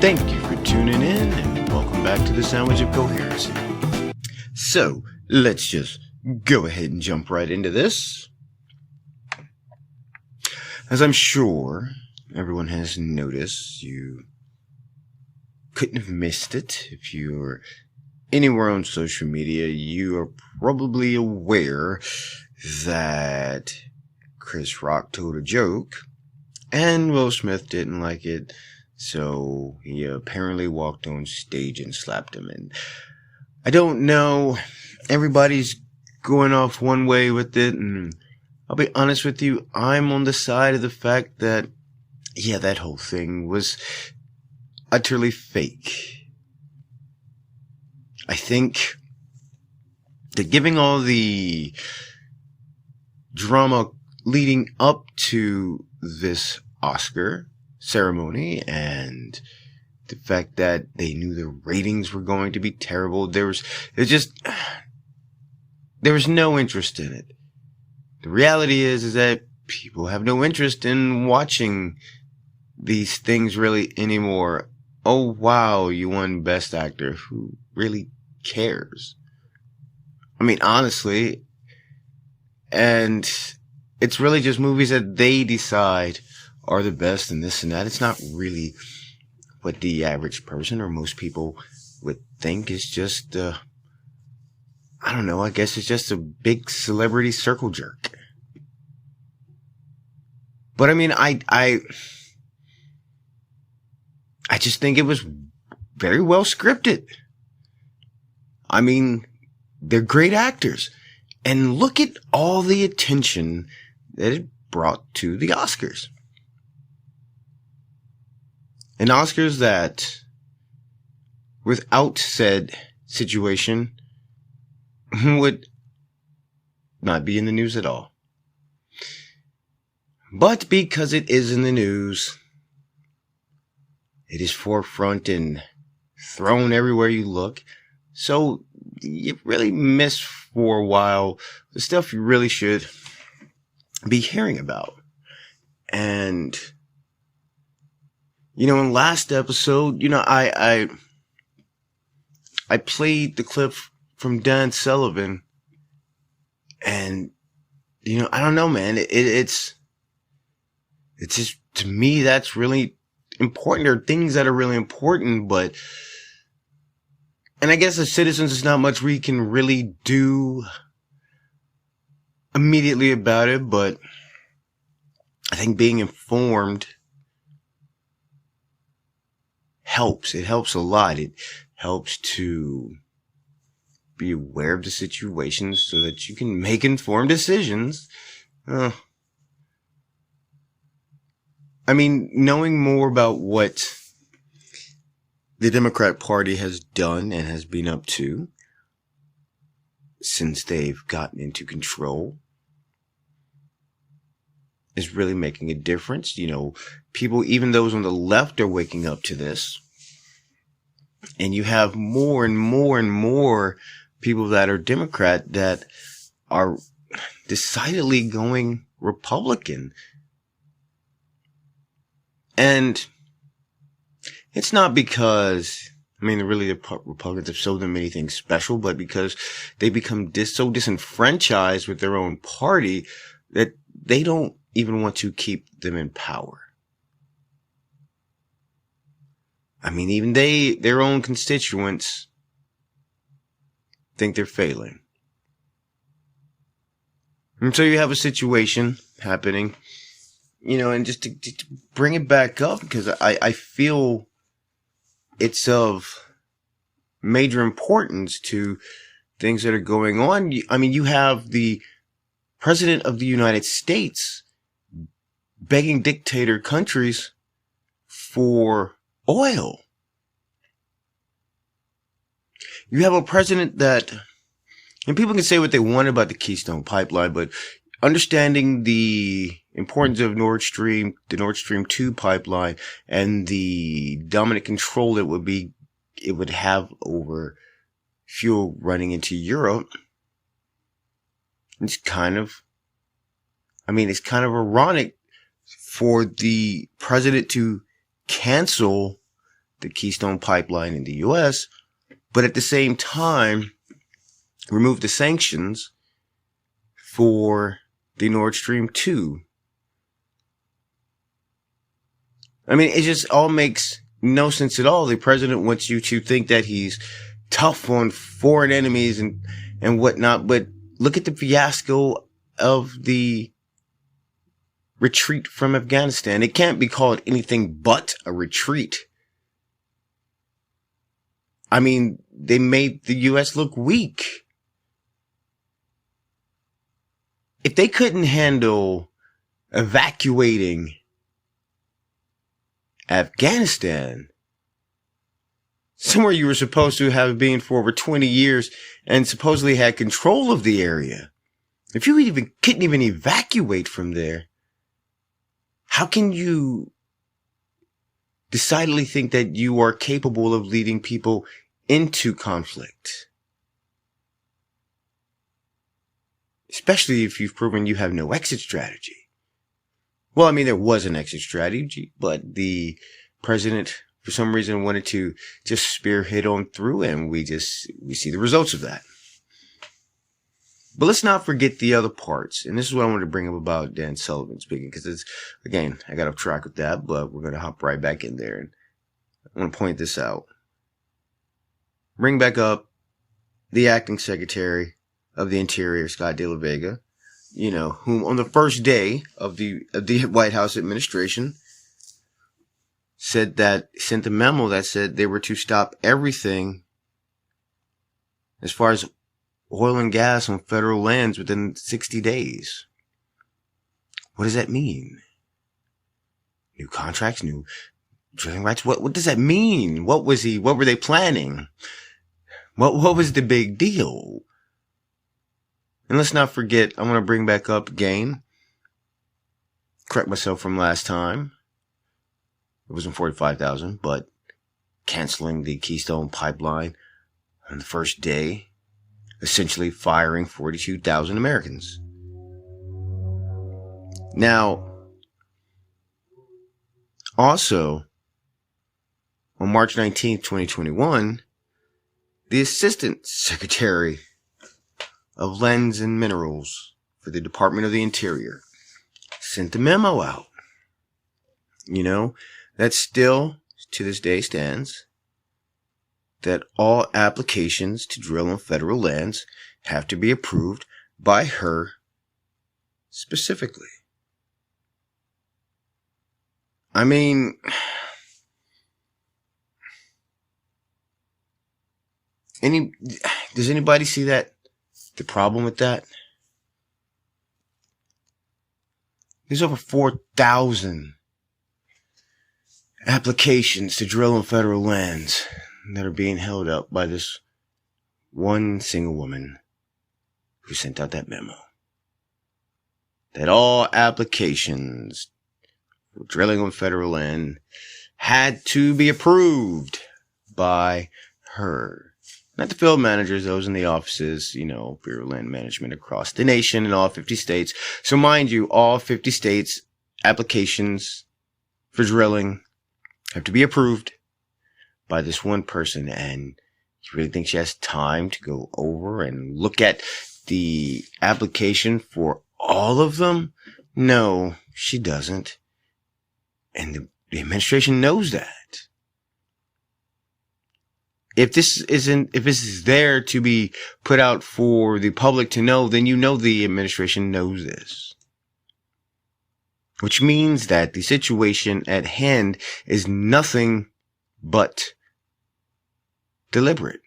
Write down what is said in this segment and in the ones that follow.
Thank you for tuning in and welcome back to the Sandwich of Coherency. So, let's just go ahead and jump right into this. As I'm sure everyone has noticed, you couldn't have missed it. If you're anywhere on social media, you are probably aware that Chris Rock told a joke and Will Smith didn't like it. So he apparently walked on stage and slapped him. And I don't know, everybody's going off one way with it. And I'll be honest with you, I'm on the side of the fact that, yeah, that whole thing was utterly fake. I think that giving all the drama leading up to this Oscar ceremony and the fact that they knew the ratings were going to be terrible, there was no interest in it. The reality is that people have no interest in watching these things really anymore. Oh wow, you won Best Actor. Who really cares? I mean, honestly, and it's really just movies that they decide are the best and this and that. It's not really what the average person or most people would think. It's just, I don't know, I guess it's just a big celebrity circle jerk. But I mean, I just think it was very well scripted. I mean, they're great actors. And look at all the attention that it brought to the Oscars. And Oscars that, without said situation, would not be in the news at all. But because it is in the news, it is forefront and thrown everywhere you look. So you really miss for a while the stuff you really should be hearing about. And you know, in last episode, you know, I played the clip from Dan Sullivan, and you know, I don't know, man. It's just, to me, that's really important. There are things that are really important, and I guess as citizens, there's not much we can really do immediately about it. But I think being informed helps. It helps a lot. It helps to be aware of the situation so that you can make informed decisions. I mean, knowing more about what the Democrat Party has done and has been up to since they've gotten into control is really making a difference. You know, people, even those on the left, are waking up to this. And you have more and more and more people that are Democrat that are decidedly going Republican. And it's not because, I mean, really the Republicans have sold them anything special, but because they become so disenfranchised with their own party that they don't even want to keep them in power. I mean, even their own constituents think they're failing. And so you have a situation happening, you know, and just to bring it back up, because I feel it's of major importance to things that are going on. I mean, you have the President of the United States begging dictator countries for oil. You have a president that, and people can say what they want about the Keystone Pipeline, but understanding the importance of Nord Stream, the Nord Stream 2 pipeline, and the dominant control it would have over fuel running into Europe, it's kind of ironic for the president to cancel the Keystone Pipeline in the U.S., but at the same time remove the sanctions for the Nord Stream 2. I mean, it just all makes no sense at all. The president wants you to think that he's tough on foreign enemies and whatnot, but look at the fiasco of the retreat from Afghanistan. It can't be called anything but a retreat. I mean, they made the U.S. look weak. If they couldn't handle evacuating Afghanistan, somewhere you were supposed to have been for over 20 years and supposedly had control of the area, if you couldn't even evacuate from there, how can you decidedly think that you are capable of leading people into conflict? Especially if you've proven you have no exit strategy. Well, I mean, there was an exit strategy, but the president, for some reason, wanted to just spearhead on through, and we see the results of that. But let's not forget the other parts. And this is what I wanted to bring up about Dan Sullivan speaking, because it's, again, I got off track with that, but we're going to hop right back in there. And I want to point this out. Bring back up the acting secretary of the Interior, Scott De La Vega, whom on the first day of the White House administration sent a memo that said they were to stop everything as far as oil and gas on federal lands within 60 days. What does that mean? New contracts, new drilling rights? What does that mean? What were they planning? What was the big deal? And let's not forget, I want to bring back up again, correct myself from last time. It wasn't 45,000, but canceling the Keystone Pipeline on the first day, essentially firing 42,000 Americans. Now, also, on March 19th, 2021, the Assistant Secretary of Lands and Minerals for the Department of the Interior sent a memo out. That still, to this day, stands that all applications to drill on federal lands have to be approved by her specifically. I mean, does anybody see that? The problem with that? There's over 4,000 applications to drill on federal lands that are being held up by this one single woman who sent out that memo. That all applications for drilling on federal land had to be approved by her. Not the field managers, those in the offices, Bureau of Land Management across the nation in all 50 states. So mind you, all 50 states applications for drilling have to be approved by this one person. And you really think she has time to go over and look at the application for all of them? No, she doesn't. And the administration knows that. If this is there to be put out for the public to know, then the administration knows this. Which means that the situation at hand is nothing but deliberate.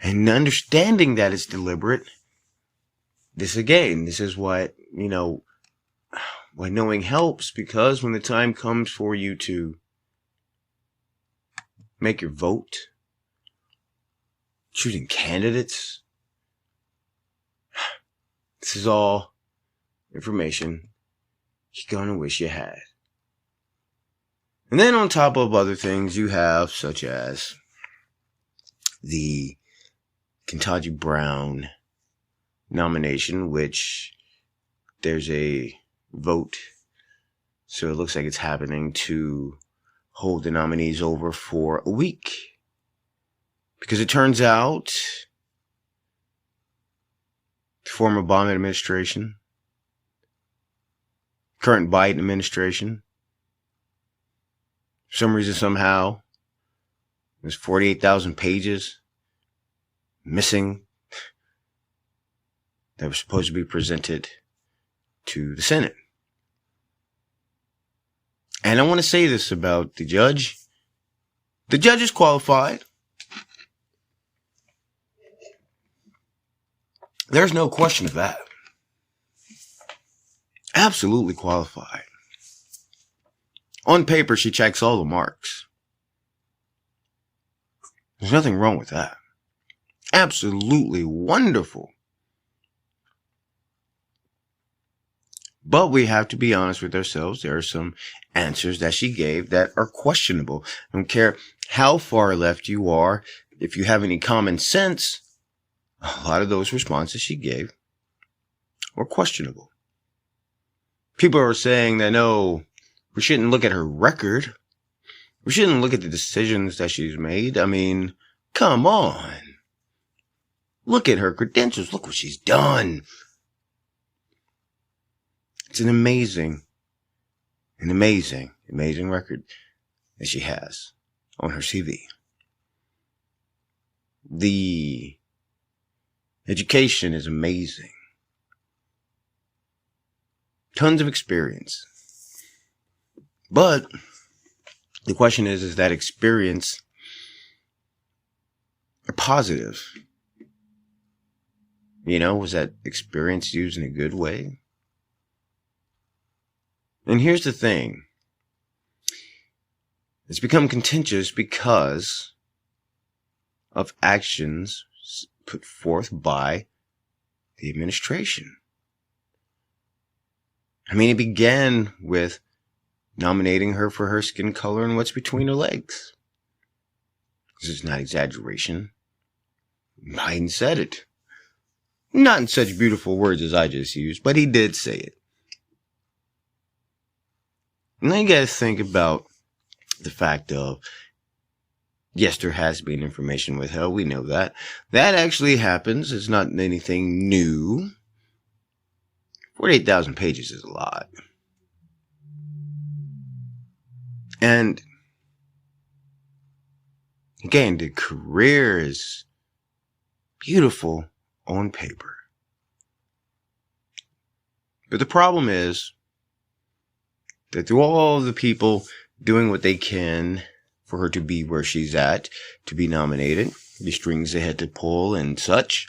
And understanding that it's deliberate, this is what, what knowing helps, because when the time comes for you to make your vote, choosing candidates, this is all information you're gonna wish you had. And then on top of other things you have, such as the Ketanji Brown nomination, which there's a vote So it looks like it's happening to hold the nominees over for a week. Because it turns out the former Obama administration, current Biden administration, for some reason, somehow, there's 48,000 pages missing that were supposed to be presented to the Senate. And I want to say this about the judge. The judge is qualified. There's no question of that. Absolutely qualified. On paper, she checks all the marks. There's nothing wrong with that. Absolutely wonderful. But we have to be honest with ourselves. There are some answers that she gave that are questionable. I don't care how far left you are. If you have any common sense, a lot of those responses she gave were questionable. People are saying that, no, we shouldn't look at her record. We shouldn't look at the decisions that she's made. I mean, come on. Look at her credentials. Look what she's done. It's an amazing record that she has on her CV. The education is amazing. Tons of experience. But the question is that experience a positive? You know, was that experience used in a good way? And here's the thing. It's become contentious because of actions put forth by the administration. I mean, it began with nominating her for her skin color and what's between her legs. This is not exaggeration. Biden said it. Not in such beautiful words as I just used, but he did say it. And then you got to think about the fact of, yes, there has been information withheld. We know that. That actually happens. It's not anything new. 48,000 pages is a lot. And again, the career is beautiful on paper. But the problem is that through all the people doing what they can for her to be where she's at, to be nominated, the strings they had to pull and such,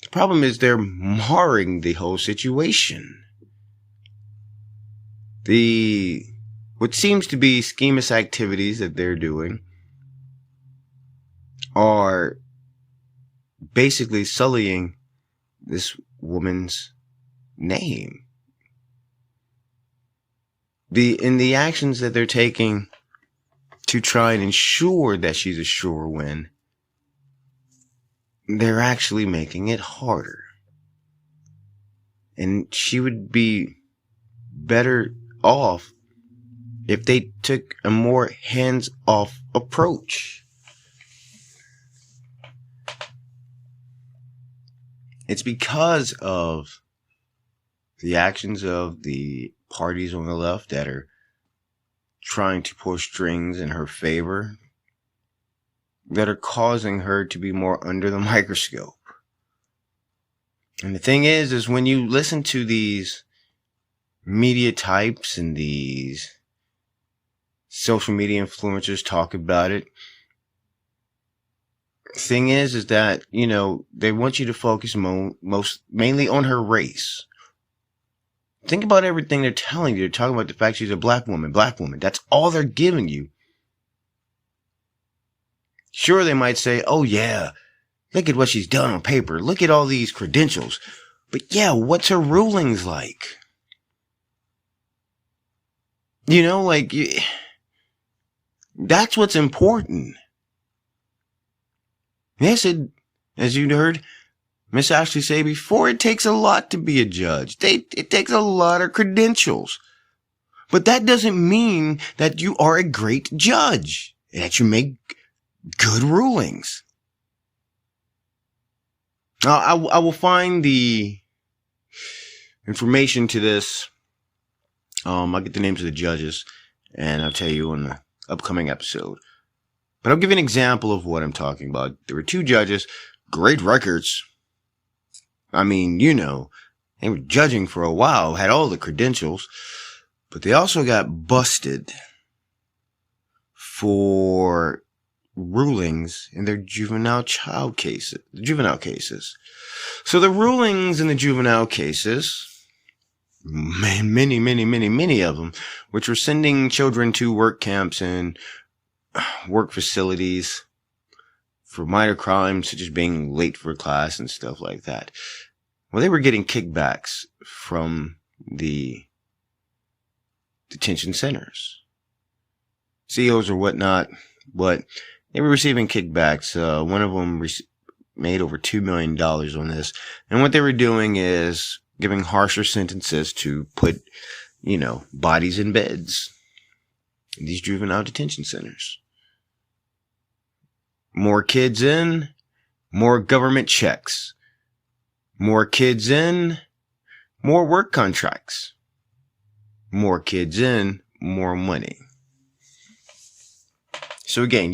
the problem is they're marring the whole situation. What seems to be schemous activities that they're doing are basically sullying this woman's name. In the actions that they're taking to try and ensure that she's a sure win, they're actually making it harder. And she would be better off if they took a more hands-off approach. It's because of the actions of the parties on the left that are trying to pull strings in her favor that are causing her to be more under the microscope. And the thing is when you listen to these media types and these social media influencers talk about it, the thing is that, you know, they want you to focus mainly on her race. Think about everything they're telling you. They're talking about the fact she's a black woman. That's all they're giving you. Sure, they might say, oh yeah, look at what she's done on paper. Look at all these credentials. But yeah, what's her rulings like? You know, like, that's what's important. Yes, as you heard Miss Ashley say before, it takes a lot to be a judge. It takes a lot of credentials. But that doesn't mean that you are a great judge, that you make good rulings. I will find the information to this. I'll get the names of the judges, and I'll tell you in the upcoming episode. But I'll give you an example of what I'm talking about. There were 2 judges, great records. I mean, they were judging for a while, had all the credentials, but they also got busted for rulings in their juvenile cases. So the rulings in the juvenile cases, many of them, which were sending children to work camps and work facilities for minor crimes such as being late for class and stuff like that. Well, they were getting kickbacks from the detention centers, CEOs or whatnot, but they were receiving kickbacks. One of them made over $2 million on this. And what they were doing is giving harsher sentences to put, bodies in beds in these juvenile detention centers. More kids in, more government checks. More kids in, more work contracts. More kids in, more money. So again,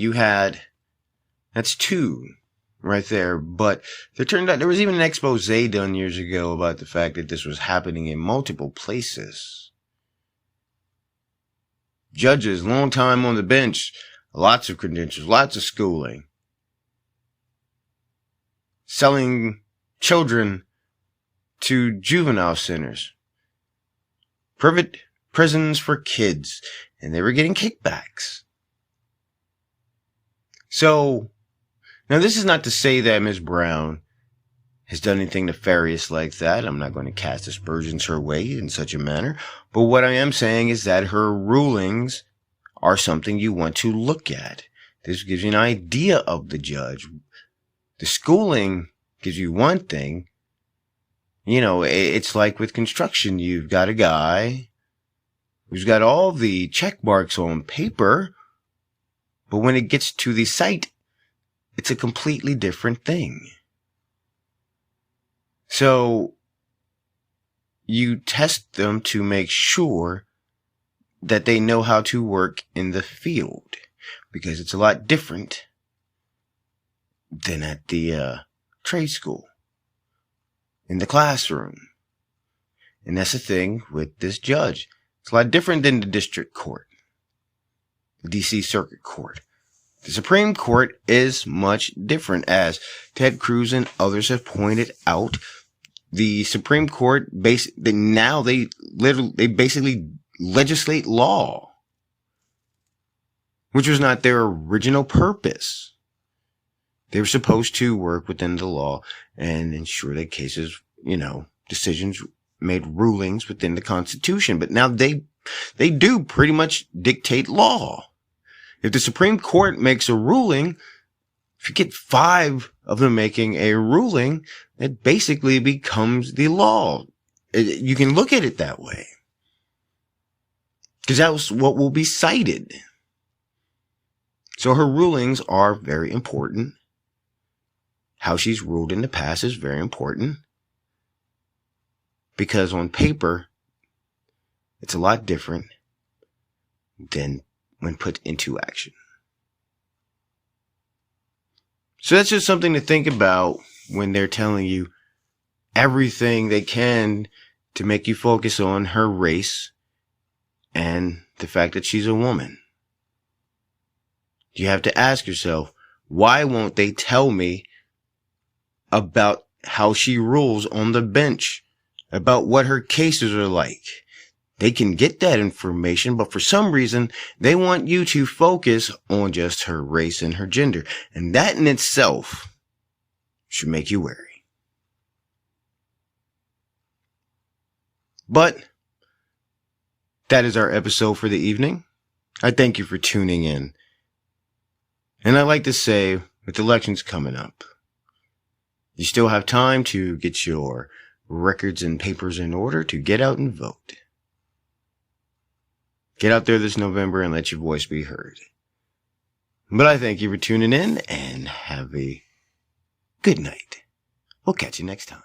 that's 2 right there. But it turned out there was even an expose done years ago about the fact that this was happening in multiple places. Judges, long time on the bench, lots of credentials, lots of schooling. Selling children to juvenile centers. Private prisons for kids. And they were getting kickbacks. So, now this is not to say that Ms. Brown has done anything nefarious like that. I'm not going to cast aspersions her way in such a manner. But what I am saying is that her rulings are something you want to look at. This gives you an idea of the judge. The schooling gives you one thing. It's like with construction. You've got a guy who's got all the check marks on paper, but when it gets to the site, it's a completely different thing. So you test them to make sure that they know how to work in the field, because it's a lot different than at the trade school, in the classroom. And that's the thing with this judge. It's a lot different than the district court, the DC Circuit Court. The Supreme Court is much different, as Ted Cruz and others have pointed out. The Supreme Court basically legislate law, which was not their original purpose. They were supposed to work within the law and ensure that cases, decisions made rulings within the Constitution. But now they do pretty much dictate law. If the Supreme Court makes a ruling, if you get 5 of them making a ruling, it basically becomes the law. You can look at it that way, because that was what will be cited. So her rulings are very important. How she's ruled in the past is very important, because on paper, it's a lot different than when put into action. So that's just something to think about when they're telling you everything they can to make you focus on her race and the fact that she's a woman. You have to ask yourself, why won't they tell me about how she rules on the bench, about what her cases are like? They can get that information, but for some reason, they want you to focus on just her race and her gender. And that in itself should make you wary. But that is our episode for the evening. I thank you for tuning in. And I'd like to say, with elections coming up, you still have time to get your records and papers in order to get out and vote. Get out there this November and let your voice be heard. But I thank you for tuning in and have a good night. We'll catch you next time.